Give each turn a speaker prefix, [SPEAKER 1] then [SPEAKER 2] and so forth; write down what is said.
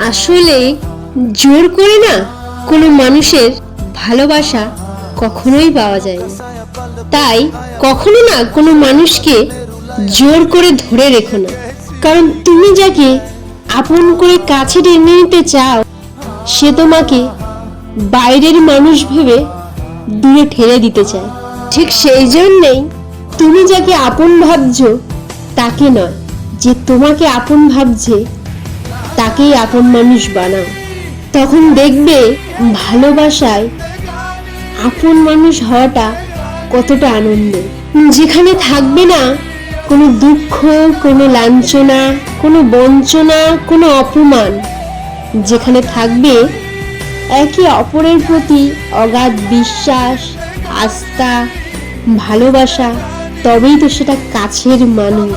[SPEAKER 1] আসলে জোর করে না কোনো মানুষের ভালোবাসা কখনোই পাওয়া যায় না। তাই কখনো না কোনো মানুষকে জোর করে ধরে রেখো না, কারণ তুমি যাকে আপন করে কাছে টেনে নিতে চাও সে তোমাকে বাইরের মানুষ ভেবে দূরে ঠেলে দিতে চায়। ঠিক সেই জন্যেই তুমি যাকে আপন ভাবছো তাকে নয়, যে তোমাকে আপন ভাবছে তাকেই আপন মানুষ বানাও। তখন দেখবে ভালোবাসায় আপন মানুষ হওয়াটা কতটা আনন্দ। যেখানে থাকবে না কোনো দুঃখ, কোনো লাঞ্ছনা, কোনো বঞ্চনা, কোনো অপমান, যেখানে থাকবে একে অপরের প্রতি অগাধ বিশ্বাস, আস্থা, ভালোবাসা, তবেই তো সেটা কাছের মানুষ।